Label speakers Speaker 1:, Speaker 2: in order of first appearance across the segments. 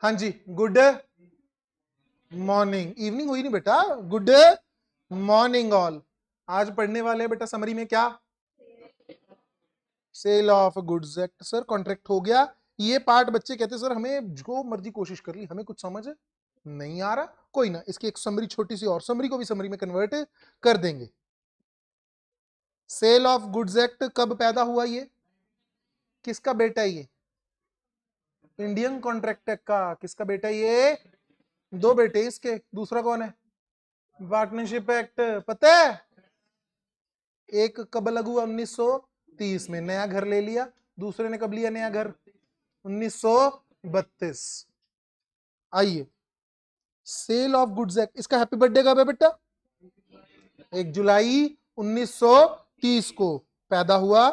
Speaker 1: हाँ जी, good morning. Evening हुई नहीं बेटा, गुड मॉर्निंग ऑल। आज पढ़ने वाले हैं बेटा समरी में क्या, sale of goods act. Sir contract हो गया। ये पार्ट बच्चे कहते सर हमें जो मर्जी कोशिश कर ली, हमें कुछ समझ नहीं आ रहा। कोई ना, इसकी एक समरी छोटी सी और समरी को भी समरी में कन्वर्ट कर देंगे। सेल ऑफ गुड्स एक्ट कब पैदा हुआ, ये किसका बेटा है? ये इंडियन कॉन्ट्रैक्ट एक्ट का। किसका बेटा है ये? दो बेटे इसके। दूसरा कौन है? Partnership act. पता है एक कब लागू हुआ? 1930 में। नया घर ले लिया। दूसरे ने कब लिया नया घर? 1932। आइए, सेल ऑफ गुड्स एक्ट, इसका हैप्पी बर्थडे कब है बेटा? 1 जुलाई 1930 को पैदा हुआ।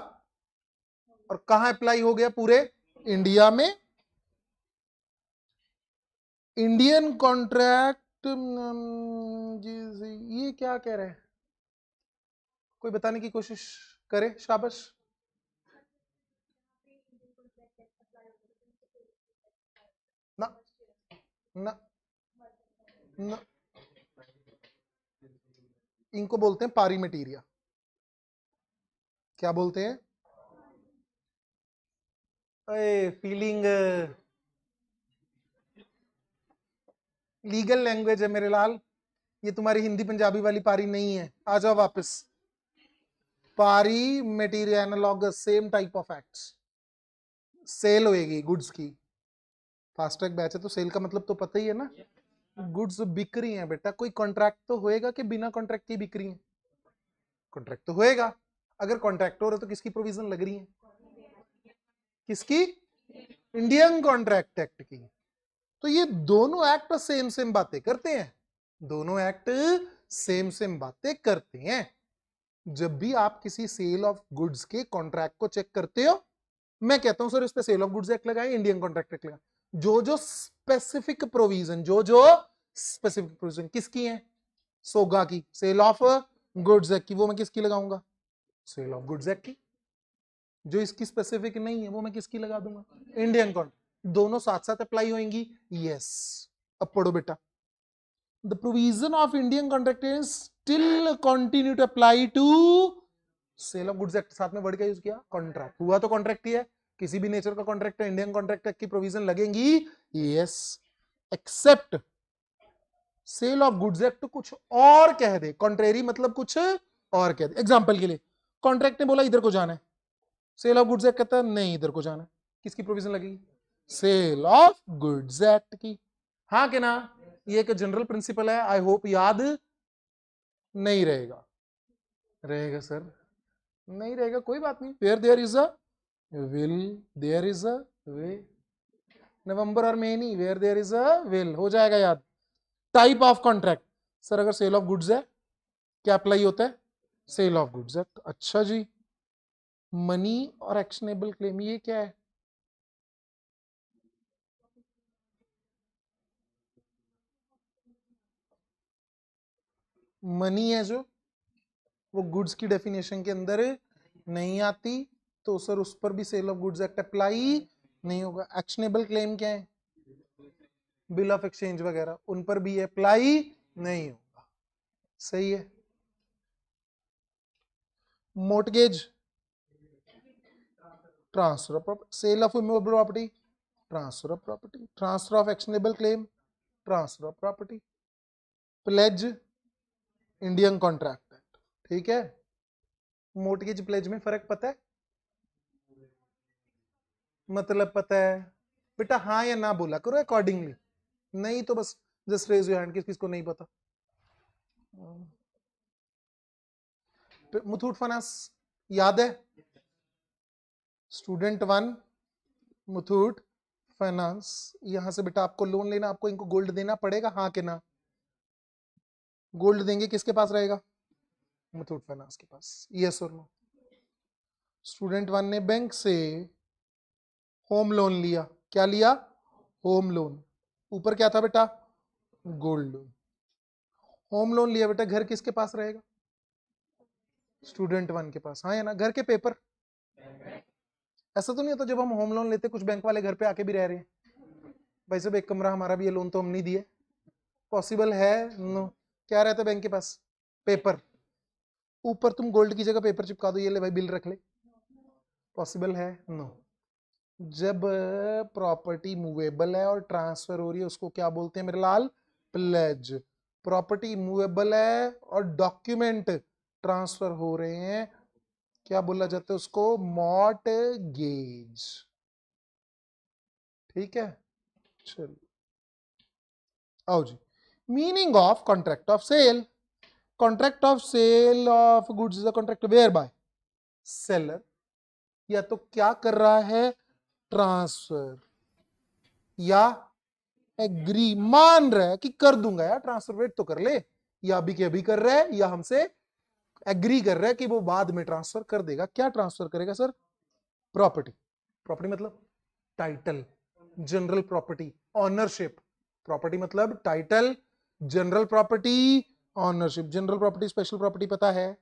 Speaker 1: और कहां अप्लाई हो गया? पूरे इंडिया में। इंडियन कॉन्ट्रैक्ट, ये क्या कह रहे हैं? कोई बताने की कोशिश करे, शाबाश। ना ना ना, इनको बोलते हैं पारी मटीरिया। क्या बोलते हैं? फीलिंग लीगल लैंग्वेज है मेरे लाल। ये तुम्हारी हिंदी पंजाबी वाली पारी नहीं है। आ जाओ वापस। पारी मटीरिया analogous, same type of acts. Sale होएगी गुड्स की। फास्ट ट्रैक बैच है तो सेल का मतलब तो पता ही है ना। गुड्स बिक रही हैं बेटा, कोई कॉन्ट्रैक्ट तो होएगा कि बिना कॉन्ट्रैक्ट की बिक रही है? कॉन्ट्रैक्ट तो होएगा। अगर कॉन्ट्रैक्ट हो रहा है तो किसकी प्रोविजन लग रही है? किसकी? इंडियन कॉन्ट्रैक्ट एक्ट की। तो ये दोनों एक्ट सेम सेम बातें करते हैं। दोनों एक्ट सेम सेम बातें करते हैं। जब भी आप किसी सेल ऑफ गुड्स के कॉन्ट्रैक्ट को चेक करते हो, मैं कहता हूं सर इस पे सेल ऑफ गुड्स एक्ट लगाएं, इंडियन कॉन्ट्रैक्ट एक्ट लगाएं। जो जो स्पेसिफिक प्रोविजन, जो जो स्पेसिफिक प्रोविजन किसकी है? सोगा की। सेल ऑफ गुड्स एक्ट की, वो मैं किसकी लगाऊंगा? सेल ऑफ गुड्स एक्ट की। जो इसकी स्पेसिफिक नहीं है वो मैं किसकी लगा दूंगा? Indian contract. दोनों साथ साथ अप्लाई होंगी। यस। अब पढ़ो बेटा। The provision of Indian contract still continue to apply to sale of goods act. साथ में वर्ड का यूज किया, कॉन्ट्रैक्ट। हुआ तो कॉन्ट्रैक्ट ही है, किसी भी नेचर का कॉन्ट्रैक्ट है, इंडियन कॉन्ट्रैक्ट एक्ट की प्रोविजन लगेंगी। Yes, except sale of goods act कुछ और कह दे, कॉन्ट्रेरी मतलब कुछ और कह दे। एग्जांपल के लिए कॉन्ट्रैक्ट ने बोला इधर को जाना है, सेल ऑफ गुड्स एक्ट कहता है नहीं इधर को जाना है, किसकी प्रोविजन लगेगी? सेल ऑफ गुड्स एक्ट की। हाँ कि ना? ये एक जनरल प्रिंसिपल है, आई होप याद नहीं रहेगा। रहेगा सर, नहीं रहेगा कोई बात नहीं। Where there is a will there is a way. नवंबर और मई नहीं, where there is a will, हो जाएगा याद। टाइप ऑफ कॉन्ट्रैक्ट, सर अगर सेल ऑफ गुड्स है क्या अप्लाई होता है? Sale of goods act. अच्छा जी, मनी और एक्शनेबल क्लेम, ये क्या है? मनी है जो, वो गुड्स की डेफिनेशन के अंदर नहीं आती, तो सर उस पर भी sale of goods act apply नहीं होगा। एक्शनेबल क्लेम क्या है? बिल ऑफ एक्सचेंज वगैरह, उन पर भी अप्लाई नहीं होगा। सही है। Mortgage, transfer of property, sale of immovable property, transfer of property, transfer of actionable claim, transfer of property, pledge, Indian contract act. ठीक है। मोर्टगेज प्लेज में फर्क पता है? मतलब पता है बेटा, हाँ या ना बोला करो अकॉर्डिंगली। नहीं तो बस जस्ट रेज योर हैंड, किस किसको नहीं पता। मुथूट फाइनेंस याद है? Student one, Muthoot finance. यहां से बेटा आपको लोन लेना, आपको इनको गोल्ड देना पड़ेगा, हाँ कि ना? गोल्ड देंगे किसके पास रहेगा? मुथूट फाइनेंस के पास। यस और नो? स्टूडेंट वन ने बैंक से होम लोन लिया। क्या लिया? Home loan. ऊपर क्या था बेटा? Gold loan. होम लोन लिया बेटा, घर किसके पास रहेगा? स्टूडेंट वन के पास, हाँ या ना? घर के पेपर, ऐसा तो नहीं होता जब हम होम लोन लेते कुछ बैंक वाले घर पे आके भी रह रहे हैं? भाई साहब एक कमरा हमारा भी है, लोन तो हम नहीं दिए, पॉसिबल है? नो। क्या रहता है बैंक के पास? पेपर। ऊपर तुम गोल्ड की जगह पेपर चिपका दो, ये ले भाई बिल रख ले, पॉसिबल है? नो। जब प्रॉपर्टी मूवेबल है और ट्रांसफर हो रही है उसको क्या बोलते हैं मेरे लाल? प्लेज। प्रॉपर्टी मूवेबल है और डॉक्यूमेंट ट्रांसफर हो रहे हैं, क्या बोला जाता है उसको? मॉर्टगेज। ठीक है, चलो आओ जी। Meaning of contract of sale. Contract of sale of goods is a contract whereby seller या तो क्या कर रहा है? ट्रांसफर, या एग्री, मान रहा है कि कर दूंगा यार ट्रांसफर, वेट तो कर ले, या अभी के अभी कर रहा है, या हमसे एग्री कर रहा है कि वो बाद में ट्रांसफर कर देगा। क्या ट्रांसफर करेगा सर? प्रॉपर्टी। प्रॉपर्टी मतलब title, general property, ownership. Property मतलब title, general property, ownership. General property, special property पता है?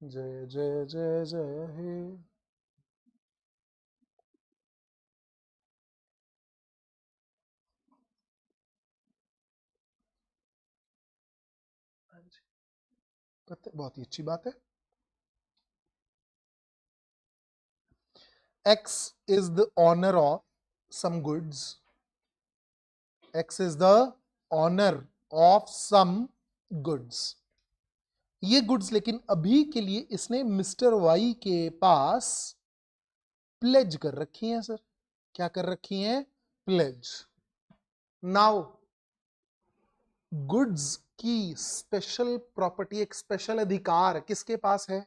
Speaker 1: जय जय जय जय हे। पता, बहुत ही अच्छी बात है। X is the owner of some goods. X is the owner of some goods. ये गुड्स लेकिन अभी के लिए इसने मिस्टर वाई के पास प्लेज कर रखी हैं सर। क्या कर रखी हैं? प्लेज। नाउ गुड्स की स्पेशल प्रॉपर्टी, एक स्पेशल अधिकार किसके पास है?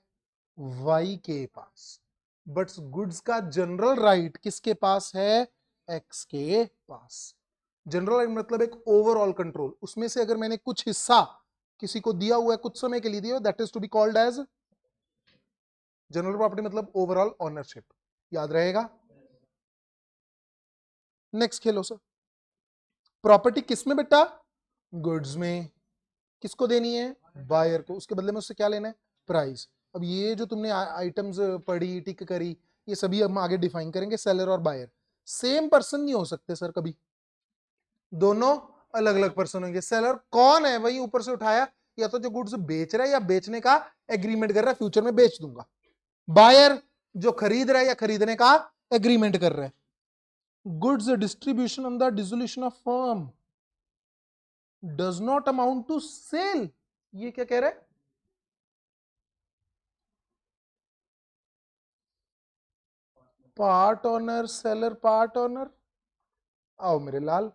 Speaker 1: वाई के पास। बट गुड्स का जनरल राइट किसके पास है? एक्स के पास। जनरल राइट मतलब एक ओवरऑल कंट्रोल, उसमें से अगर मैंने कुछ हिस्सा किसी को दिया हुआ है, कुछ समय के लिए दिया, that is to be called as general property, मतलब ओवरऑल ओनरशिप। याद रहेगा? नेक्स्ट खेलो सर। प्रॉपर्टी किस में बेटा? गुड्स में। किसको देनी है? बायर को। उसके बदले में उससे क्या लेना है? प्राइस। अब ये जो तुमने आइटम्स पढ़ी, टिक करी, ये सभी हम आगे डिफाइन करेंगे। सेलर और बायर सेम पर्सन नहीं हो सकते सर कभी, दोनों अलग अलग पर्सन होंगे। सेलर कौन है? वही ऊपर से उठाया, या तो जो गुड्स बेच रहा है या बेचने का एग्रीमेंट कर रहा है, फ्यूचर में बेच दूंगा। बायर जो खरीद रहा है या खरीदने का एग्रीमेंट कर रहा है। Goods distribution on the dissolution of firm does not amount to sale. ये क्या कह रहा है? Part owner, seller part owner. आओ मेरे लाल।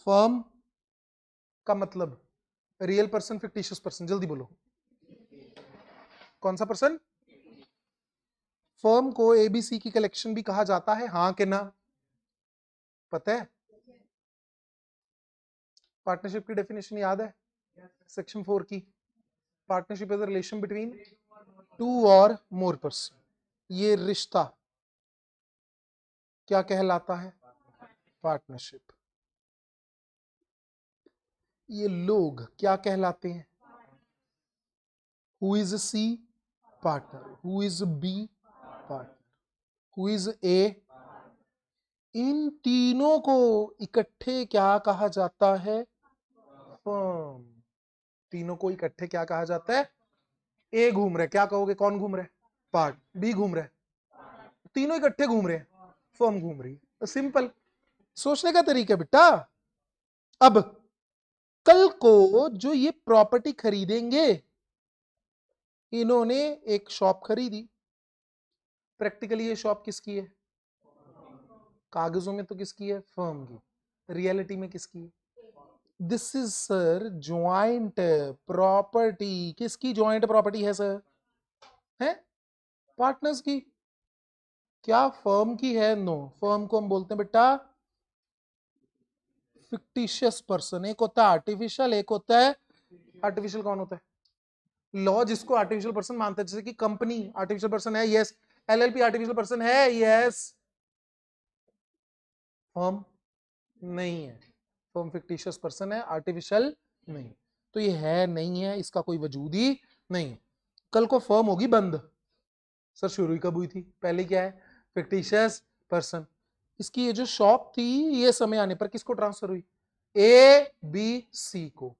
Speaker 1: फर्म का मतलब रियल पर्सन, फिक्टिशियस पर्सन? जल्दी बोलो, कौन सा पर्सन? फर्म को एबीसी की कलेक्शन भी कहा जाता है, हाँ कि ना? पता है? पार्टनरशिप की डेफिनेशन याद है? सेक्शन 4 की। Partnership is the relation between two और मोर पर्सन। ये रिश्ता क्या कहलाता है? पार्टनरशिप। ये लोग क्या कहलाते हैं? Who is C? Partner. Who is B? Partner. Who is A? इन तीनों को इकट्ठे क्या कहा जाता है? फर्म। तीनों को इकट्ठे क्या कहा जाता है? ए घूम रहे, क्या कहोगे? कौन घूम रहे? पार्ट। बी घूम रहे, तीनों इकट्ठे घूम रहे हैं, फर्म घूम रही है। तो सिंपल सोचने का तरीका बेटा। अब कल को जो ये प्रॉपर्टी खरीदेंगे, इन्होंने एक शॉप खरीदी, प्रैक्टिकली ये शॉप किसकी है? कागजों में तो किसकी है? फर्म की। रियलिटी में किसकी है? This is sir joint property. किसकी ज्वाइंट प्रॉपर्टी है सर? है पार्टनर्स की। क्या फर्म की है? नो। फर्म को हम बोलते हैं बेटा फिक्टिशियस पर्सन। एक होता है आर्टिफिशियल, एक होता है आर्टिफिशियल। कौन होता है? लॉ जिसको आर्टिफिशियल पर्सन मानता है, जैसे कि कंपनी आर्टिफिशियल पर्सन है, यस। एलएलपी आर्टिफिशियल पर्सन है, यस। फर्म नहीं है। फर्म फिक्टिशियस पर्सन है, आर्टिफिशियल नहीं। तो ये है नहीं है, इसका कोई वजूद ही नहीं। कल को फर्म होगी बंद, सर शुरू ही कब हुई थी? पहले क्या है? Fictitious person. इसकी ये जो शॉप थी ये समय आने पर किसको ट्रांसफर हुई? ए बी सी को।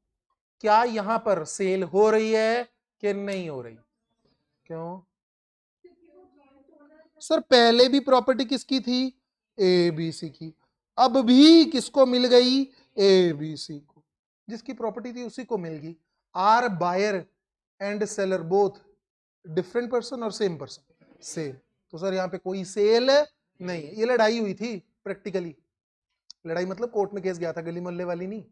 Speaker 1: क्या यहां पर सेल हो रही है कि नहीं हो रही? क्यों सर? पहले भी प्रॉपर्टी किसकी थी? ए बी सी की। अब भी किसको मिल गई? ए बी सी को। जिसकी प्रॉपर्टी थी उसी को मिल गई। Are buyer and seller both different person और सेम पर्सन? सेम। तो सर यहाँ पे कोई सेल नहीं है। ये लड़ाई हुई थी प्रैक्टिकली। लड़ाई मतलब कोर्ट में केस गया था, गली मोहल्ले वाली नहीं।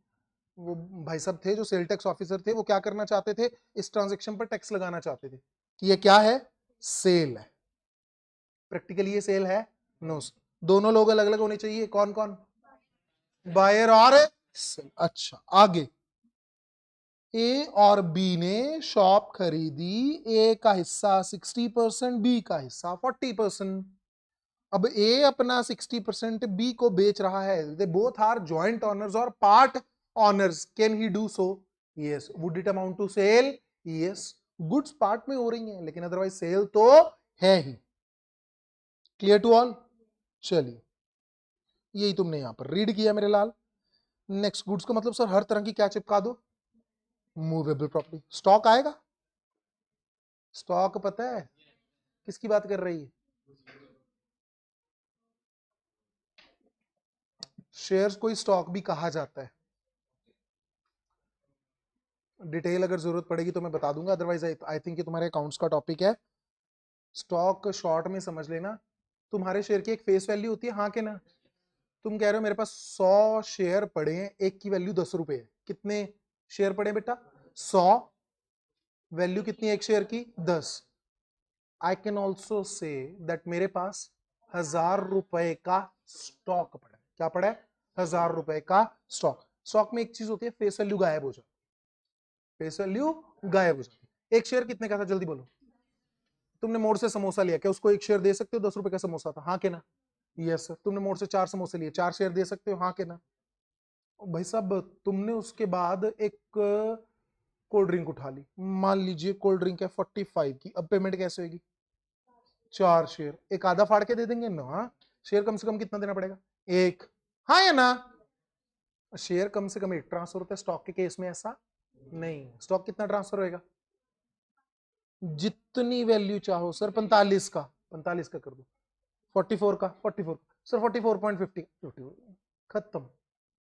Speaker 1: वो भाई साहब थे जो सेल टैक्स ऑफिसर थे, वो क्या करना चाहते थे, इस ट्रांजेक्शन पर टैक्स लगाना चाहते थे कि ये क्या है, सेल है। प्रैक्टिकली ये सेल है? नो। दोनों लोग अलग अलग होने चाहिए। कौन कौन? बायर और सेल। अच्छा आगे, ए और बी ने शॉप खरीदी। ए का हिस्सा 60%, बी का हिस्सा 40%। अब ए अपना 60% बी को बेच रहा है। They both are joint owners और part owners. Can he do so? Yes. Would it amount to sale? Yes. Goods part में हो रही हैं लेकिन अदरवाइज सेल तो है ही। Clear to all? चलिए, यही तुमने यहां पर रीड किया मेरे लाल। नेक्स्ट, गुड्स को मतलब सर हर तरह की क्या चिपका दो? Movable property. स्टॉक आएगा? स्टॉक पता है किसकी बात कर रही है? शेयर्स को स्टॉक भी कहा जाता है। डिटेल अगर जरूरत पड़ेगी तो मैं बता दूंगा, अदरवाइज आई थिंक ये तुम्हारे अकाउंट्स का टॉपिक है। स्टॉक शॉर्ट में समझ लेना, तुम्हारे शेयर की एक फेस वैल्यू होती है, हाँ के ना? तुम कह रहे हो मेरे पास 100 शेयर पड़े हैं, एक की वैल्यू 10 रुपए है। कितने शेयर पड़े बेटा? 100। वैल्यू कितनी है एक शेयर की? 10। I can also say that मेरे पास 1000 रुपए का स्टॉक पड़ा है। क्या पड़ा है? 1000 रुपए का स्टॉक। स्टॉक में एक चीज होती है, फेस वैल्यू गायब हो जाती है। फेस वैल्यू गायब हो जाती है। एक शेयर कितने का था जल्दी बोलो? तुमने मोड़ से समोसा लिया, क्या उसको एक शेयर दे सकते हो? 10 रुपए का समोसा था, हाँ के ना? Yes sir. तुमने मोड़ से 4 समोसे लिए, 4 शेयर दे सकते हो, हाँ के ना? भाई साहब तुमने उसके बाद एक कोल्ड ड्रिंक उठा ली, मान लीजिए कोल्ड ड्रिंक है 45 की। अब पेमेंट कैसे होगी? 4 शेयर। एक आधा फाड़ के दे देंगे ना? हाँ। शेयर कम से कम कितना देना पड़ेगा? एक, हाँ या ना? शेयर कम से कम एक ट्रांसफर होता है, स्टॉक के केस में ऐसा नहीं। स्टॉक कितना ट्रांसफर होएगा? जितनी वैल्यू चाहो सर। 45 का 45 का कर दो, 44 का 44, सर 44.50, खत्म।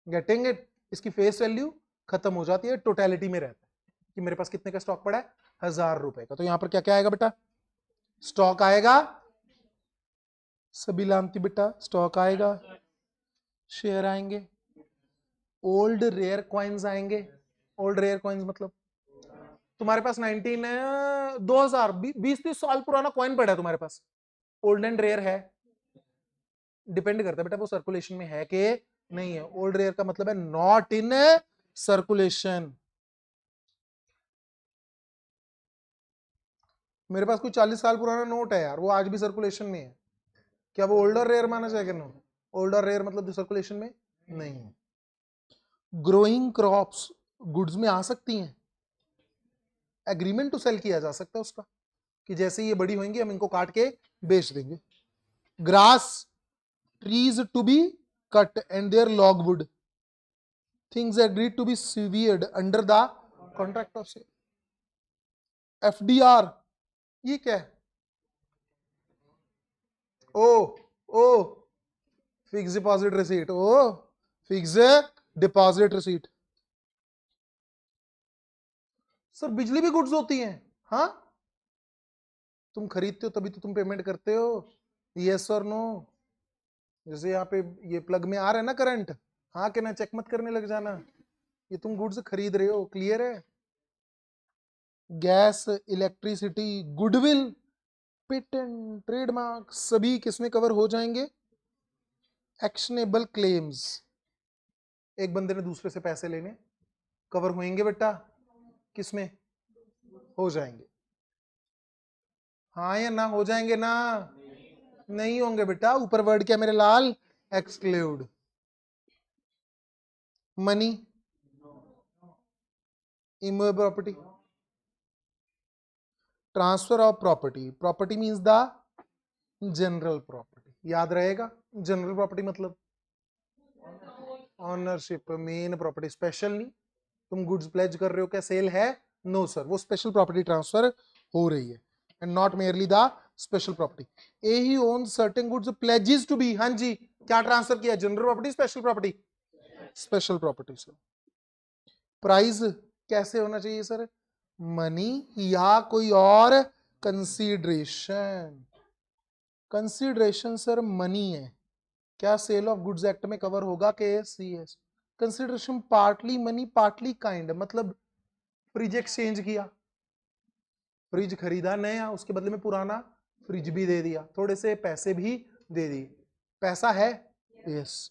Speaker 1: Getting it? इसकी फेस वैल्यू खत्म हो जाती है, टोटलिटी में रहता है कि मेरे पास कितने का स्टॉक पड़ा है? 1000 रुपए का। तो यहां पर क्या क्या आएगा बेटा? स्टॉक आएगा। सभी लामती बेटा, स्टॉक आएगा, शेयर आएंगे, ओल्ड रेयर कॉइन्स आएंगे। ओल्ड रेयर कॉइन्स मतलब तुम्हारे पास 2000 20-30 साल पुराना कॉइन पड़ा है तुम्हारे पास, ओल्ड एंड रेयर है। डिपेंड करता है बेटा वो सर्कुलेशन में है कि नहीं है। ओल्ड रेयर का मतलब है नॉट इन सर्कुलेशन। मेरे पास कोई 40 साल पुराना नोट है यार, वो आज भी सर्कुलेशन में है, क्या वो ओल्डर रेयर माना जाएगा? नो। ओल्डर रेयर मतलब जो सर्कुलेशन में नहीं है। ग्रोइंग क्रॉप्स गुड्स में आ सकती हैं। एग्रीमेंट टू सेल किया जा सकता है उसका, कि जैसे ये बड़ी होंगी हम इनको काट के बेच देंगे। Grass trees to be cut and their logwood things agreed to be severed under the contract of sale। FDR ये क्या है? ओ ओ फिक्स डिपॉजिट रिसीट। ओ फिक्स डिपॉजिट रिसीट। सर बिजली भी गुड्स होती हैं? हाँ। तुम खरीदते हो तभी तो तुम पेमेंट करते हो। यस और नो? जैसे यहाँ पे ये प्लग में आ रहा है ना करंट, हाँ कि ना? चेक मत करने लग जाना, ये तुम गुड्स खरीद रहे हो। क्लियर है? Gas, electricity, goodwill, patent, trademark सभी किसमें कवर हो जाएंगे? Actionable claims. एक बंदे ने दूसरे से पैसे लेने, कवर होंगे बेटा? किसमें हो जाएंगे? हाँ या ना? हो जाएंगे ना? नहीं होंगे बेटा। ऊपर वर्ड क्या मेरे लाल? Exclude. Money, immovable property, transfer of property. Property means the general property. याद रहेगा। जनरल प्रॉपर्टी मतलब ऑनरशिप, मेन प्रॉपर्टी, स्पेशल नहीं। तुम गुड्स प्लेज कर रहे हो, क्या सेल है? नो सर, वो स्पेशल प्रॉपर्टी ट्रांसफर हो रही है, and not merely the special property. A he owns certain goods pledges to B, हाँ जी, क्या ट्रांसफर किया? General property, special property? Special property. Sir price कैसे होना चाहिए सर? मनी या कोई और कंसीडरेशन? कंसीडरेशन सर मनी है। क्या सेल ऑफ गुड्स एक्ट में कवर होगा? KSCS। Consideration partly money partly kind, मतलब फ्रिज एक्सचेंज किया, फ्रिज खरीदा नया, उसके बदले में पुराना फ्रिज भी दे दिया, थोड़े से पैसे भी दे दिए, पैसा है? Yes.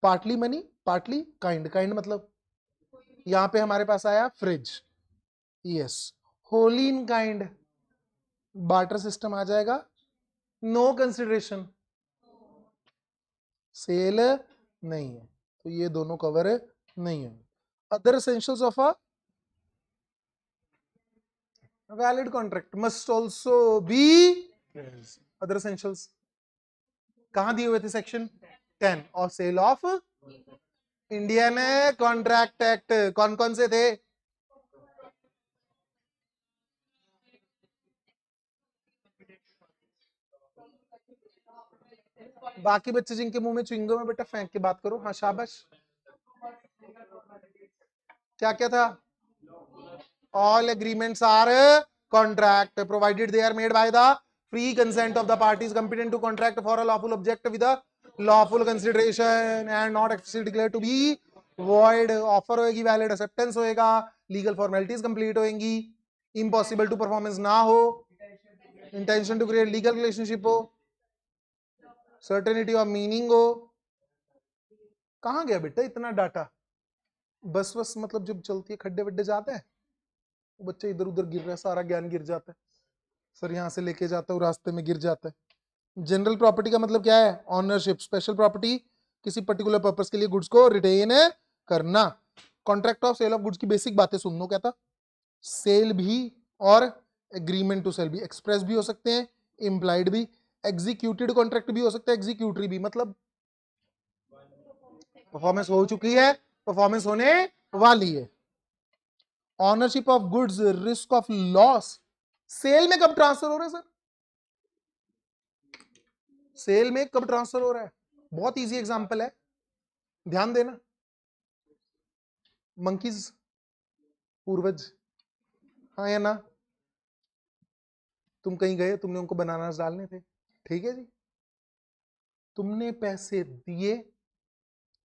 Speaker 1: Partly money partly kind, kind मतलब यहां पे हमारे पास आया fridge, yes. Wholly in kind, barter system आ जाएगा, नो कंसिडरेशन, सेल नहीं है, तो ये दोनों कवर नहीं है। Other essentials of a valid contract must also be, other essentials कहां दिए हुए थे? सेक्शन 10 और sale of Indian contract act, कौन कौन से थे? बाकी बच्चे जिनके मुंह में च्युइंगम है बेटा फेंक के बात करो, हाँ शाबाश। क्या क्या था? All agreements are contract provided they are made by the free consent of the parties competent to contract for a lawful object with a lawful consideration and not explicitly declare to be void. Offer होएगी, valid acceptance होएगा, legal formalities complete होएंगी, impossible to performance ना हो, intention to create legal relationship हो, certainty of meaning हो। कहां गया बेटा इतना डाटा? बस बस मतलब जब चलती है खड्डे वड्डे जाते हैं, बच्चे इधर उधर गिर रहे हैं, सारा ज्ञान गिर जाता है। सर यहाँ से लेके जाता हूँ, रास्ते में गिर जाता है। जनरल प्रॉपर्टी का मतलब क्या है? ऑनरशिप। स्पेशल प्रॉपर्टी किसी पर्टिकुलर पर्पस के लिए गुड्स को रिटेन करना। Contract of sale of goods की बेसिक बातें सुन लो। क्या था? सेल भी और एग्रीमेंट टू सेल भी, एक्सप्रेस भी हो सकते हैं, इम्प्लाइड भी, एग्जीक्यूटेड कॉन्ट्रैक्ट भी हो सकता है, एग्जीक्यूटरी भी, मतलब परफॉर्मेंस हो चुकी है, परफॉर्मेंस होने वाली है। Ownership of goods, risk of loss. Sale में कब ट्रांसफर हो रहा है सर? सेल में कब ट्रांसफर हो रहा है? बहुत इजी एग्जांपल है, ध्यान देना। मंकीज, पूर्वज, हाँ या ना? तुम कहीं गए, तुमने उनको बनानास डालने थे, ठीक है जी, तुमने पैसे दिए,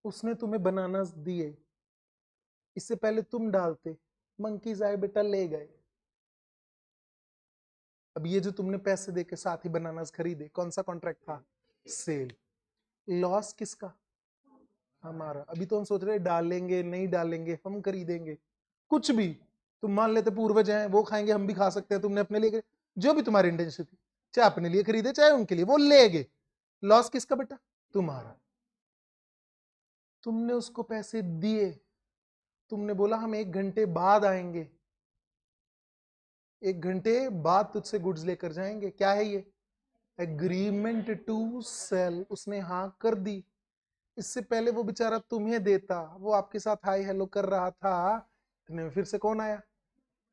Speaker 1: उसने तुम्हें बनानास दिए, इससे पहले तुम डालते, मंकीज आए बेटा ले गए। अब ये जो तुमने पैसे देके साथ ही बनानास खरीदे, कौन सा कॉन्ट्रैक्ट था? सेल। लॉस किसका? हमारा। अभी तो हम सोच रहे डालेंगे नहीं डालेंगे, हम खरीदेंगे, कुछ भी। तुम मान लेते पूर्वज हैं, वो खाएंगे हम भी खा सकते हैं, तुमने अपने लिए, जो भी तुम्हारी इंटेंशन थी, चाहे अपने लिए खरीदे चाहे उनके लिए, वो ले गए। लॉस किसका बेटा? तुम्हारा। तुमने उसको पैसे दिए, तुमने बोला हम 1 घंटे बाद आएंगे, 1 घंटे बाद तुझसे गुड्स लेकर जाएंगे। क्या है ये? Agreement to sale. उसने हाँ कर दी, इससे पहले वो बेचारा तुम्हें देता, वो आपके साथ हाई हेलो कर रहा था, इतने में फिर से कौन आया?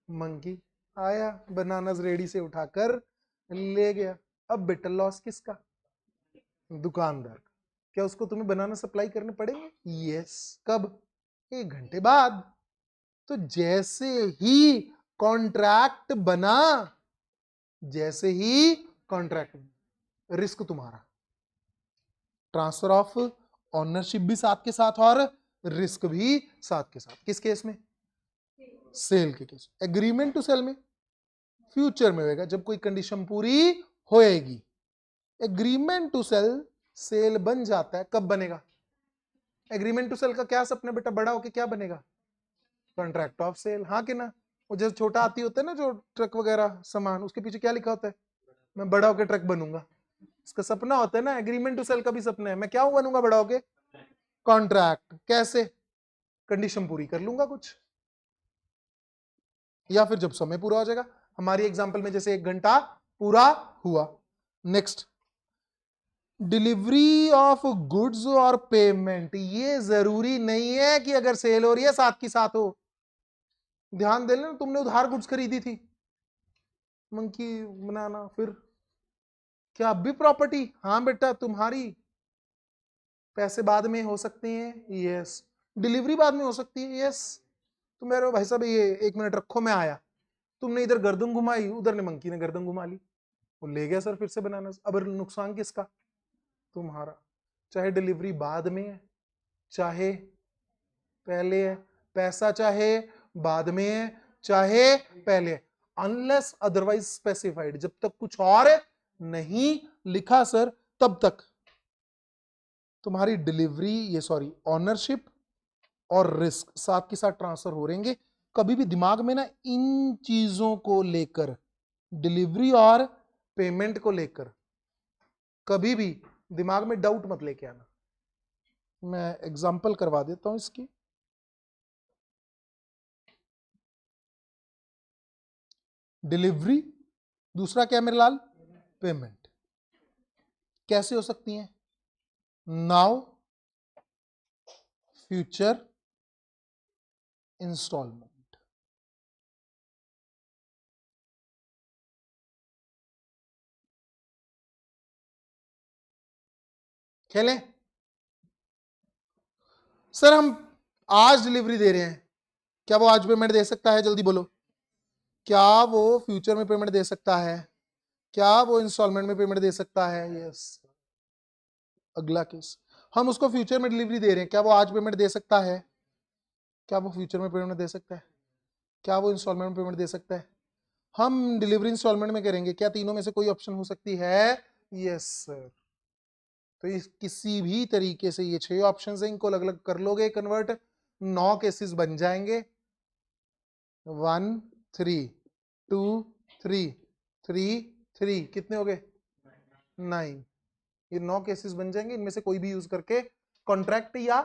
Speaker 1: मंकी आया, बनानास रेडी से उठाकर ले गया। अब बेटा लॉस किसका? दुकानदार का। क्या उसको तुम्हें बनाना सप्लाई करने पड़ेंगे? यस। कब? 1 घंटे बाद। तो जैसे ही कॉन्ट्रैक्ट बना, जैसे ही कॉन्ट्रैक्ट, रिस्क तुम्हारा, ट्रांसफर ऑफ ऑनरशिप भी साथ के साथ और रिस्क भी साथ के साथ। किस केस में? सेल के केस। एग्रीमेंट टू सेल में फ्यूचर में होगा, जब कोई कंडीशन पूरी होएगी। एग्रीमेंट टू सेल, सेल बन जाता है, कब बनेगा? एग्रीमेंट टू सेल का क्या सपना बेटा? बड़ा होके क्या बनेगा? कॉन्ट्रैक्ट ऑफ सेल, हाँ कि ना? वो जो छोटा आती होता है ना, जो ट्रक वगैरह सामान, उसके पीछे क्या लिखा होता है? मैं बड़ा होके ट्रक बनूंगा। इसका सपना होता है ना, एग्रीमेंट टू सेल का भी सपना है, मैं क्या बनूंगा बड़ा होके? कॉन्ट्रैक्ट। कैसे? कंडीशन पूरी कर लूंगा कुछ, या फिर जब समय पूरा हो जाएगा। हमारी एग्जांपल में जैसे 1 घंटा पूरा हुआ। नेक्स्ट, डिलीवरी ऑफ गुड्स और पेमेंट, ये जरूरी नहीं है कि अगर सेल हो रही है साथ की साथ हो। ध्यान दे लेना, तुमने उधार गुड्स खरीदी थी, मंकी बनाना, फिर क्या अब भी प्रॉपर्टी? हाँ बेटा तुम्हारी। पैसे बाद में हो सकते हैं, यस। डिलीवरी बाद में हो सकती है, यस। तुम कह रहे हो भाई साहब ये 1 मिनट रखो मैं आया, तुमने इधर गर्दन घुमाई, उधर ने मंकी ने गर्दन घुमा ली, वो ले गया सर फिर से बनाना। अब नुकसान किसका? तुम्हारा। चाहे डिलीवरी बाद में है चाहे पहले है, पैसा चाहे बाद में है चाहे पहले है, अनलेस अदरवाइज स्पेसिफाइड, जब तक कुछ और नहीं लिखा सर तब तक तुम्हारी डिलीवरी, ये सॉरी ऑनरशिप और रिस्क साथ के साथ ट्रांसफर हो रहेंगे। कभी भी दिमाग में ना इन चीजों को लेकर, डिलीवरी और पेमेंट को लेकर कभी भी दिमाग में डाउट मत लेके आना। मैं एग्जांपल करवा देता हूं इसकी। डिलीवरी, दूसरा क्या मेरे लाल? पेमेंट। कैसे हो सकती हैं? Now, future, installment. खेलें? सर हम आज डिलीवरी दे रहे हैं, क्या वो आज पेमेंट दे सकता है? जल्दी बोलो। क्या वो फ्यूचर में पेमेंट दे सकता है? क्या वो इंस्टॉलमेंट में पेमेंट दे सकता है? यस। अगला केस, हम उसको फ्यूचर में डिलीवरी दे रहे हैं, क्या वो आज पेमेंट दे सकता है? क्या वो फ्यूचर में पेमेंट दे सकता है? क्या वो इंस्टॉलमेंट में पेमेंट दे सकता है? हम डिलीवरी इंस्टॉलमेंट में करेंगे, क्या तीनों में से कोई ऑप्शन हो सकती है? Yes sir. तो इस किसी भी तरीके से ये 6 ऑप्शन है, इनको अलग अलग कर लोगे कन्वर्ट, 9 केसेस बन जाएंगे। 1 3 2 3 3 3, कितने हो गए? 9। ये 9 केसेस बन जाएंगे, इनमें से कोई भी यूज करके कॉन्ट्रैक्ट या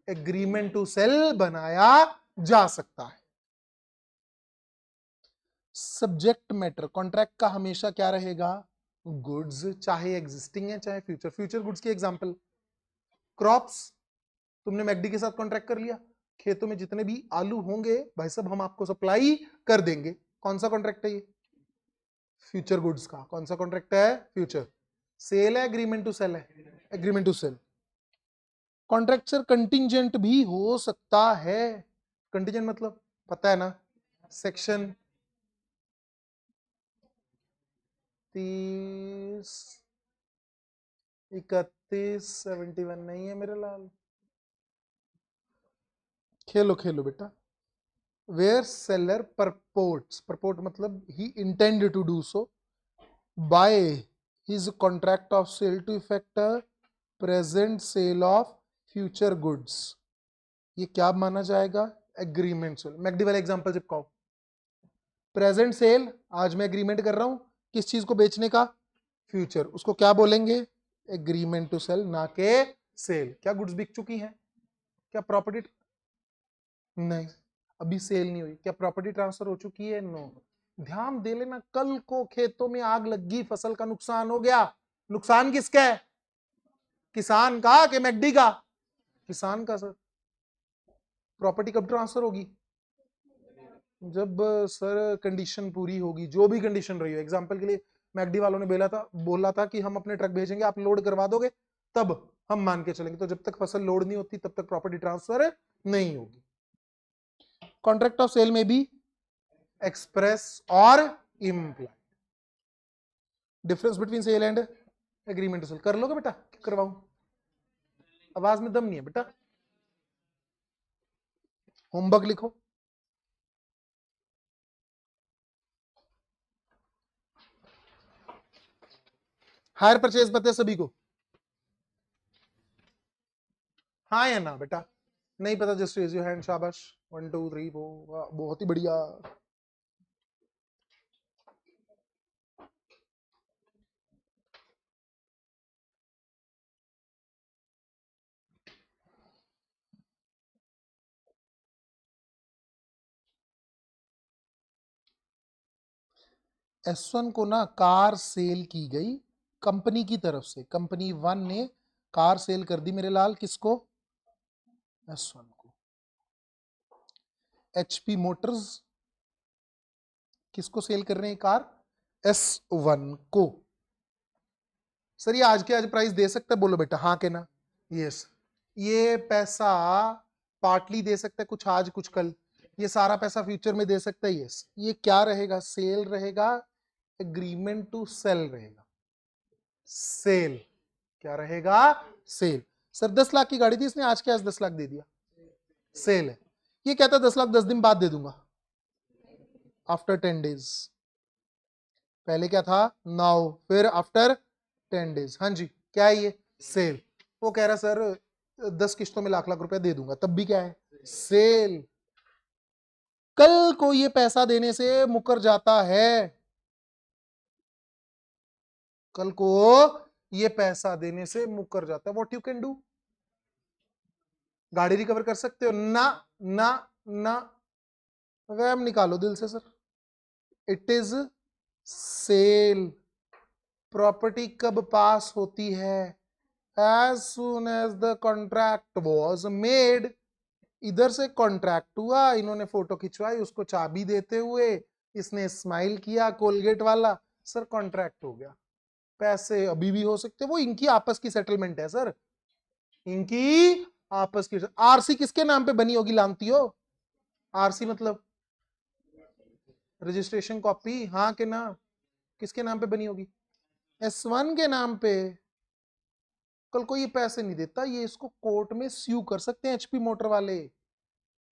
Speaker 1: एग्रीमेंट टू सेल बनाया जा सकता है। सब्जेक्ट मैटर कॉन्ट्रैक्ट का हमेशा क्या रहेगा? गुड्स, चाहे एग्जिस्टिंग है चाहे फ्यूचर। फ्यूचर गुड्स की एग्जांपल क्रॉप्स, तुमने मैकडी के साथ कॉन्ट्रैक्ट कर लिया, खेतों में जितने भी आलू होंगे भाई साहब हम आपको सप्लाई कर देंगे। कौन सा कॉन्ट्रैक्ट है ये? फ्यूचर गुड्स का। कौन सा कॉन्ट्रैक्ट है? फ्यूचर। सेल है एग्रीमेंट टू सेल है? Agreement to sale. Contract sir contingent भी हो सकता है। कंटिजेंट मतलब पता है ना, सेक्शन 30 31 71 नहीं है मेरे लाल। खेलो खेलो बेटा। वेयर सेलर परपोर्ट्स, परपोर्ट मतलब he intend to do so, by his contract of sale to effect a present sale of future goods, ये क्या माना जाएगा? Agreement sale. मैकडी वाला एग्जांपल चिपकाओ। प्रेजेंट सेल, आज मैं एग्रीमेंट कर रहा हूं किस चीज को बेचने का? फ्यूचर, उसको क्या बोलेंगे? एग्रीमेंट टू सेल, ना के सेल। क्या गुड्स बिक चुकी हैं? क्या प्रॉपर्टी? नहीं, अभी सेल नहीं हुई। क्या प्रॉपर्टी ट्रांसफर हो चुकी है? नो। ध्यान दे लेना, कल को खेतों में आग लगी, फसल का नुकसान हो गया, नुकसान किसका है? किसान का कि मैकडी का? किसान का सर। प्रॉपर्टी कब ट्रांसफर होगी? जब सर कंडीशन पूरी होगी, जो भी कंडीशन रही हो। एग्जांपल के लिए मैकडी वालों ने बोला था कि हम अपने ट्रक भेजेंगे, आप लोड करवा दोगे, तब हम मान के चलेंगे। तो जब तक फसल लोड नहीं होती तब तक प्रॉपर्टी ट्रांसफर नहीं होगी। कॉन्ट्रैक्ट ऑफ सेल में भी एक्सप्रेस और implied. Difference between sale and agreement to sale कर लोगे बेटा? करवाऊं? आवाज में दम नहीं है बेटा। होमवर्क लिखो। हायर परचेज पता है सभी को? हाँ या ना बेटा? नहीं पता जस्ट रेज योर हैंड। शाबाश। 1 2 3 4, बहुत ही बढ़िया। S1 को ना कार सेल की गई, कंपनी की तरफ से, कंपनी 1 ने कार सेल कर दी मेरे लाल, किसको? S1 को। HP मोटर्स किसको सेल कर रहे हैं कार? S1 को। सर ये आज के आज प्राइस दे सकता है? बोलो बेटा हाँ के ना? यस। ये पैसा पार्टली दे सकता है, कुछ आज कुछ कल। ये सारा पैसा फ्यूचर में दे सकता है। यस। ये क्या रहेगा? सेल रहेगा, एग्रीमेंट टू सेल रहेगा। सेल क्या रहेगा? सेल। सर 10 लाख की गाड़ी थी, इसने आज के आज 10 लाख दे दिया, सेल है। ये कहता है 10 लाख 10 दिन बाद दे दूंगा, आफ्टर 10 डेज। पहले क्या था? नाउ, फिर आफ्टर 10 डेज। हाँ जी, क्या है ये? सेल। वो कह रहा सर 10 किश्तों में लाख लाख रुपया दे दूंगा, तब भी क्या है? सेल। कल को ये पैसा देने से मुकर जाता है, कल को ये पैसा देने से मुकर जाता है, व्हाट यू कैन डू? गाड़ी रिकवर कर सकते हो? ना ना ना, वहम निकालो दिल से sir. It is sale. Property कब पास होती है? As soon as the contract was made. इधर से कॉन्ट्रैक्ट हुआ, इन्होंने फोटो खिंचवाई, उसको चाबी देते हुए इसने स्माइल किया कोलगेट वाला, सर कॉन्ट्रैक्ट हो गया। पैसे अभी भी हो सकते, वो इनकी आपस की सेटलमेंट है सर, इनकी आपस की। आरसी किसके नाम पे बनी होगी लानती हो? आरसी मतलब रजिस्ट्रेशन कॉपी, हाँ के ना? किसके नाम पे बनी होगी? S1 के नाम पे। कल को ये पैसे नहीं देता, ये इसको कोर्ट में स्यू कर सकते हैं HP मोटर वाले,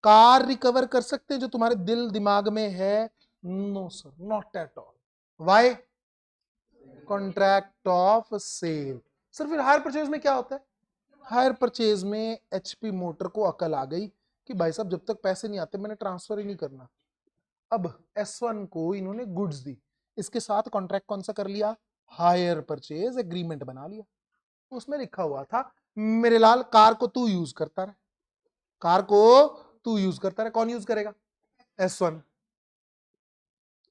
Speaker 1: कार रिकवर कर सकते हैं जो तुम्हारे दिल दिमाग में है। No sir, not at all. Why? Contract of sale. Sir फिर हायर परचेज में क्या होता है? हायर परचेज में HP मोटर को अकल आ गई कि भाई साहब जब तक पैसे नहीं आते मैंने ट्रांसफर ही नहीं करना। अब S1 को इन्होंने गुड्स दी, इसके साथ कॉन्ट्रैक्ट कौन सा कर लिया? हायर परचेज एग्रीमेंट बना लिया। उसमें लिखा हुआ था मेरे लाल कार को तू यूज करता रहे, कार को तू यूज करता रहे। कौन यूज करेगा? S1।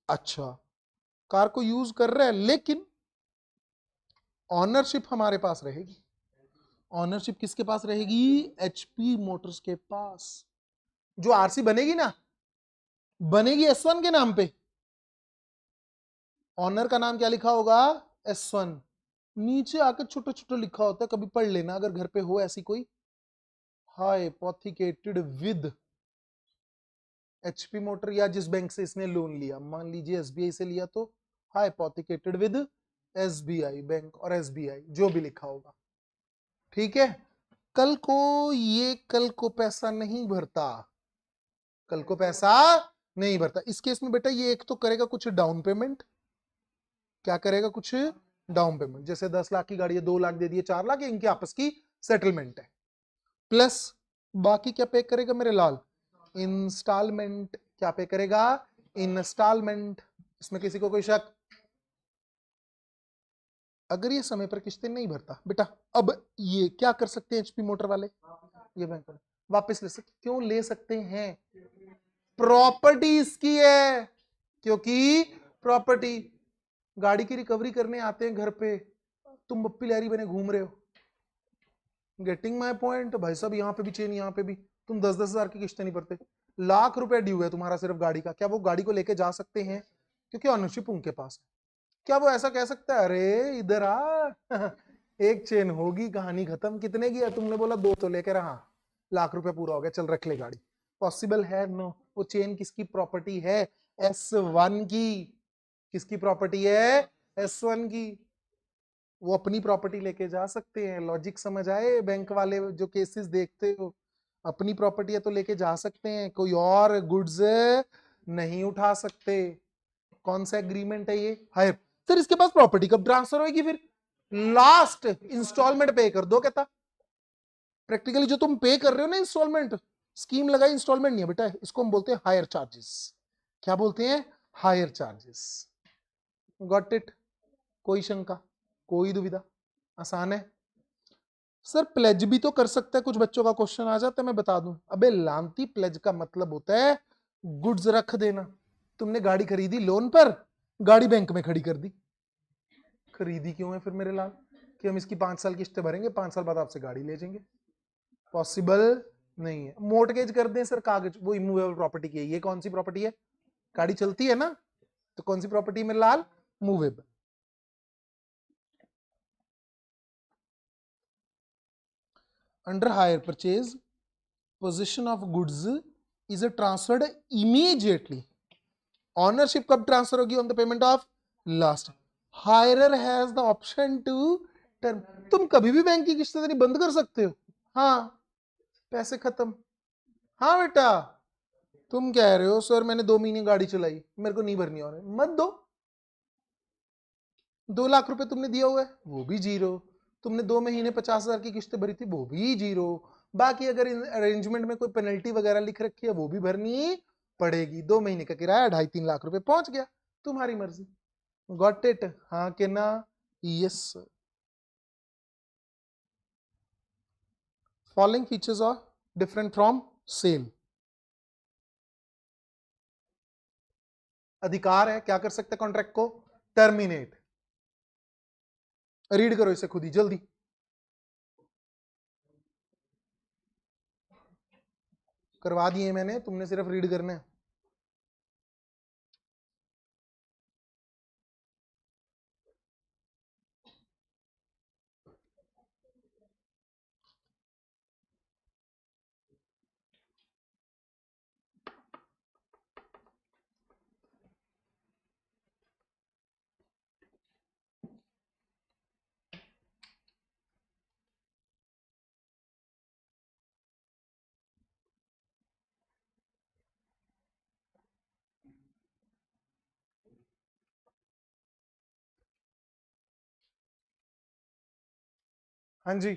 Speaker 1: अच्छा, कार को यूज कर रहे हैं, लेकिन ऑनरशिप हमारे पास रहेगी। ऑनरशिप किसके पास रहेगी? HP मोटर्स के पास। जो आरसी बनेगी ना, बनेगी S1 के नाम पे। ऑनर का नाम क्या लिखा होगा? S1। नीचे आकर छोटा छोटा लिखा होता है, कभी पढ़ लेना अगर घर पे हो ऐसी कोई। हाइपोथिकेटेड विद HP मोटर, या जिस बैंक से इसने लोन लिया, मान लीजिए SBI से लिया तो हाइपोथिकेटेड विद SBI बैंक और SBI, जो भी लिखा होगा, ठीक है। कल को पैसा नहीं भरता, कल को पैसा नहीं भरता, इस केस में बेटा ये एक तो करेगा कुछ डाउन पेमेंट। क्या करेगा? कुछ डाउन पेमेंट। जैसे 10 लाख की गाड़ी है, 2 लाख दे दिए, 4 लाख, इनकी आपस की सेटलमेंट है। प्लस बाकी क्या पे करेगा मेरे लाल? इंस्टॉलमेंट। क्या पे करेगा? इंस्टॉलमेंट। इसमें किसी को कोई शक? अगर ये समय पर किस्तें नहीं भरता बेटा, अब ये क्या कर सकते हैं HP मोटर वाले? ये बैंक वाले वापस ले सकते। क्यों ले सकते हैं? प्रॉपर्टी इसकी है, क्योंकि प्रॉपर्टी। गाड़ी की रिकवरी करने आते हैं घर पे, तुम बप्पी लहरी बने घूम रहे हो। Getting my point? भाई साहब यहाँ पे भी चेन, यहाँ पे भी, तुम 10-10 हजार की किस्तें नहीं भरते, लाख रुपया ड्यू है तुम्हारा सिर्फ गाड़ी का, क्या वो गाड़ी को लेके जा सकते हैं? क्योंकि ऑनरशिप उनके पास है। क्या वो ऐसा कह सकता है अरे इधर आ एक चेन होगी, कहानी खत्म। कितने की है? तुमने बोला 2 तो लेकर, हाँ लाख रुपया पूरा हो गया, चल रख ले गाड़ी। पॉसिबल है? नो। वो चेन किसकी प्रॉपर्टी है? S1 की। किसकी प्रॉपर्टी है? S1 की। वो अपनी प्रॉपर्टी लेके जा सकते हैं। लॉजिक समझ आए? बैंक वाले जो केसेस देखते हो, अपनी प्रॉपर्टी है तो लेके जा सकते हैं, कोई और गुड्स नहीं उठा सकते। कौन सा एग्रीमेंट है ये? हायर। सर इसके पास प्रॉपर्टी कब ट्रांसफर होगी? फिर लास्ट इंस्टॉलमेंट पे कर दो, कहता प्रैक्टिकली जो तुम पे कर रहे हो ना इंस्टॉलमेंट, स्कीम लगाई, इंस्टॉलमेंट नहीं है बेटा, इसको हम बोलते हैं हायर चार्जेस। क्या बोलते हैं? Higher charges. Got it? कोई शंका, कोई दुविधा? आसान है। सर प्लेज भी तो कर सकता है, कुछ बच्चों का क्वेश्चन आ जाता है, मैं बता दूं। अबे लांती, प्लेज का मतलब होता है गुड्स रख देना। तुमने गाड़ी खरीदी लोन पर, गाड़ी बैंक में खड़ी कर दी, खरीदी क्यों है फिर मेरे लाल? कि हम इसकी 5 साल किस्तें भरेंगे, 5 साल बाद आपसे गाड़ी ले जाएंगे। पॉसिबल नहीं है। मोर्टगेज कर दें सर, कागज, वो इमूवेबल प्रॉपर्टी की है। ये कौन सी प्रॉपर्टी है? गाड़ी चलती है ना, तो कौन सी प्रॉपर्टी में लाल? Movable. Under hire purchase position of goods is transferred immediately. Ownership कब ट्रांसफर होगी? On the payment of last. Hirer has the option to term. तुम कभी भी बैंक की किस्तें देनी बंद कर सकते हो। हाँ, पैसे खत्म। हाँ बेटा, तुम कह रहे हो सर मैंने 2 महीने गाड़ी चलाई, मेरे को नहीं भरनी और है, मत दो। 2 लाख रुपए तुमने दिया हुआ है, वो भी जीरो। तुमने 2 महीने 50,000 की किस्तें भरी थी, वो भी जीरो। बाकी अगर अरेंजमेंट में कोई पेनल्टी वगैरह लिख रखी है वो भी भरनी पड़ेगी। 2 महीने का किराया 2.5-3 लाख रुपए पहुंच गया, तुम्हारी मर्जी। Got it? हाँ के ना? Yes sir. Following features are different from sale. अधिकार है, क्या कर सकते हैं कॉन्ट्रैक्ट को? टर्मिनेट। रीड करो इसे खुद ही जल्दी। करवा दिए मैंने, तुमने सिर्फ रीड करना है। हाँ जी,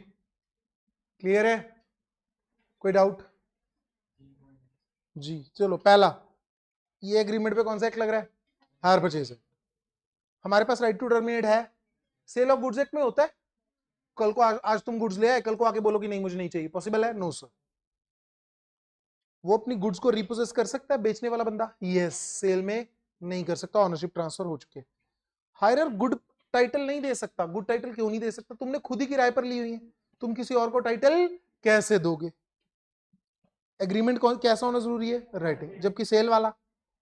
Speaker 1: क्लियर है? कोई डाउट? जी चलो, पहला ये एग्रीमेंट पे कौन सा एक्ट लग रहा है? हायर परचेज है। हमारे पास राइट टू टर्मिनेट है, सेल ऑफ गुड्स एक्ट में होता है। कल को आज तुम गुड्स ले आए, कल को आके बोलो कि नहीं मुझे नहीं चाहिए, पॉसिबल है? No sir. वो अपनी गुड्स को रिपोजेस कर सकता है बेचने वाला बंदा? यस। सेल में नहीं कर सकता, ऑनरशिप ट्रांसफर हो चुके। हायरर गुड टाइटल नहीं दे सकता। गुड टाइटल क्यों नहीं दे सकता? तुमने खुद ही किराए पर ली हुई है, तुम किसी और को टाइटल कैसे दोगे? एग्रीमेंट कौन कैसा होना जरूरी है? राइटिंग। जबकि सेल वाला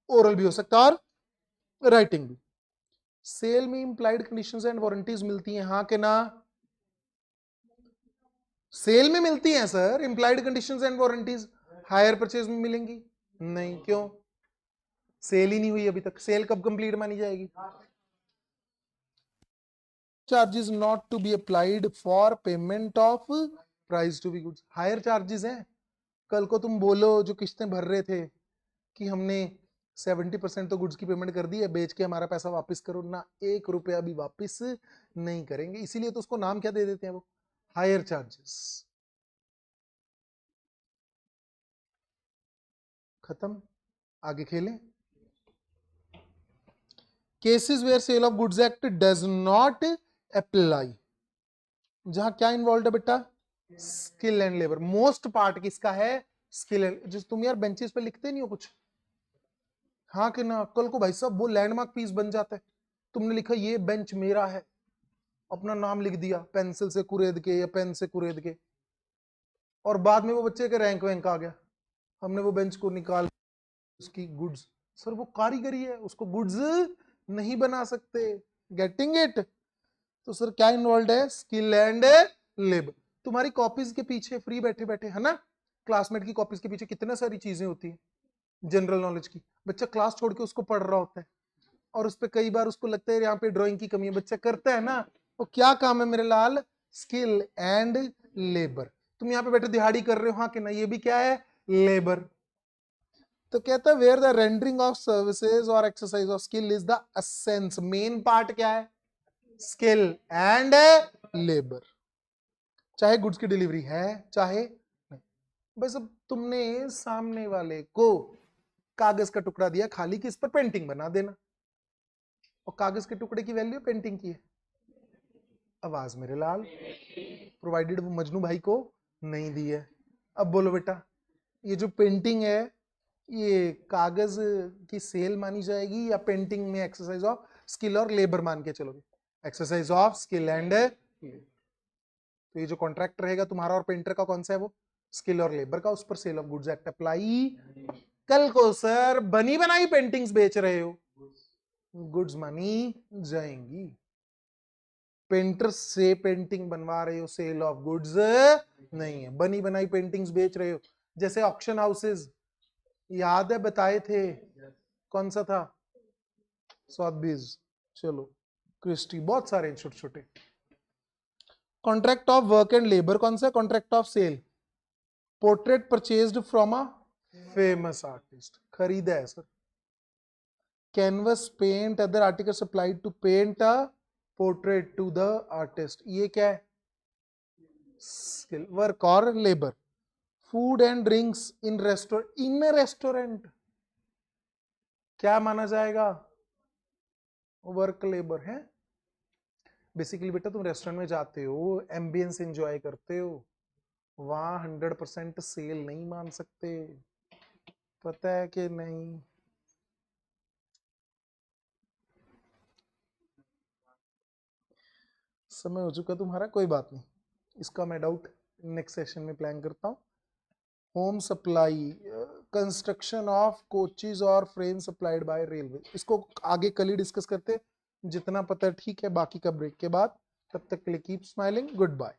Speaker 1: ओरल भी हो सकता है और राइटिंग भी। सेल में इंप्लाइड कंडीशंस एंड वारंटीज मिलती हैं, हाँ के ना? सेल में मिलती हैं sir implied conditions and warranties, higher purchase में मिलेंगी नहीं। क्यों? सेल ही नहीं हुई अभी तक। सेल कब कंप्लीट मानी जाएगी? Charges not to be applied for payment of price to be goods. Hire charges हैं। कल को तुम बोलो जो किस्तें भर रहे थे कि हमने 70% तो गुड्स की पेमेंट कर दी है, बेच के हमारा पैसा वापस करो ना, 1 रुपया भी वापस नहीं करेंगे। इसीलिए तो उसको नाम क्या दे देते हैं वो? Hire charges. खत्म, आगे खेलें। Cases where sale of goods act does not apply. जहां क्या इन्वॉल्व है बेटा? Skill and labour. Most part किसका है? Skill and. जिस तुम यार बेंचेस पे लिखते नहीं हो कुछ, हाँ कि ना? कल को भाई साहब वो लैंडमार्क पीस बन जाता है। तुमने लिखा ये बेंच मेरा है, अपना नाम लिख दिया पेंसिल से कुरेद के या पेन से कुरेद के, और बाद में वो बच्चे के रैंक वैंक आ गया, हमने वो बेंच को निकाल उसकी गुड्स। सर वो कारीगरी है, उसको गुड्स नहीं बना सकते। Getting it? तो सर क्या इन्वॉल्व है? Skill and labour. तुम्हारी कॉपीज के पीछे फ्री बैठे बैठे, है ना, क्लासमेट की कॉपीज के पीछे कितने सारी चीजें होती है जनरल नॉलेज की। बच्चा क्लास छोड़ के उसको पढ़ रहा होता है, और उस पर कई बार उसको लगता है यहाँ पे ड्राइंग की कमी है, बच्चा करता है ना। वो क्या काम है मेरे लाल? Skill and labour. तुम यहाँ पे बैठे दिहाड़ी कर रहे हो, हाँ कि ना? ये भी क्या है? लेबर। तो कहता है where the rendering of services और exercise of skill is the essence. Main part क्या है? Skill and labour. चाहे गुड्स की डिलीवरी है चाहे नहीं। बस अब तुमने सामने वाले को कागज का टुकड़ा दिया खाली कि इस पर पेंटिंग बना देना, और कागज के टुकड़े की वैल्यू पेंटिंग की है। आवाज मेरे लाल, प्रोवाइडेड वो मजनू भाई को नहीं दी है। अब बोलो बेटा, ये जो पेंटिंग है ये कागज की सेल मानी जाएगी या पेंटिंग में एक्सरसाइज ऑफ स्किल और लेबर मान के चलोगे? एक्सरसाइज ऑफ स्किल एंड, तो ये जो कॉन्ट्रैक्ट रहेगा तुम्हारा और पेंटर का कौन सा है, वो स्किल और लेबर का, उस पर sale of goods act apply. कल को सर बनी बनाई पेंटिंग्स बेच रहे हो, गुड्स मनी जाएंगी। पेंटर से पेंटिंग बनवा रहे हो, सेल ऑफ गुड्स नहीं है। बनी बनाई पेंटिंग्स बेच रहे हो, जैसे ऑक्शन हाउसेस याद है बताए थे, कौन सा था, सॉथबीज, चलो क्रिस्टी, बहुत सारे छोटे छोटे। Contract of work and labour कौन सा, contract of sale, portrait purchased from a famous artist, खरीदा है sir. Canvas, paint, other article supplied to paint a portrait to the artist, ये क्या है, स्किल, वर्क और labour. Food and drinks in restaurant क्या माना जाएगा, वर्क लेबर है। बेसिकली बेटा तुम रेस्टोरेंट में जाते हो, एम्बियंस एंजॉय करते हो, वहां 100% सेल नहीं मान सकते, पता है कि नहीं। समय हो चुका तुम्हारा, कोई बात नहीं, इसका मैं डाउट नेक्स्ट सेशन में प्लान करता हूँ। Home supply, construction of coaches और फ्रेम सप्लाइड बाय रेलवे, इसको आगे कल ही डिस्कस करते, जितना पता है ठीक है, बाकी का ब्रेक के बाद। तब तक के लिए कीप स्माइलिंग, गुड बाय।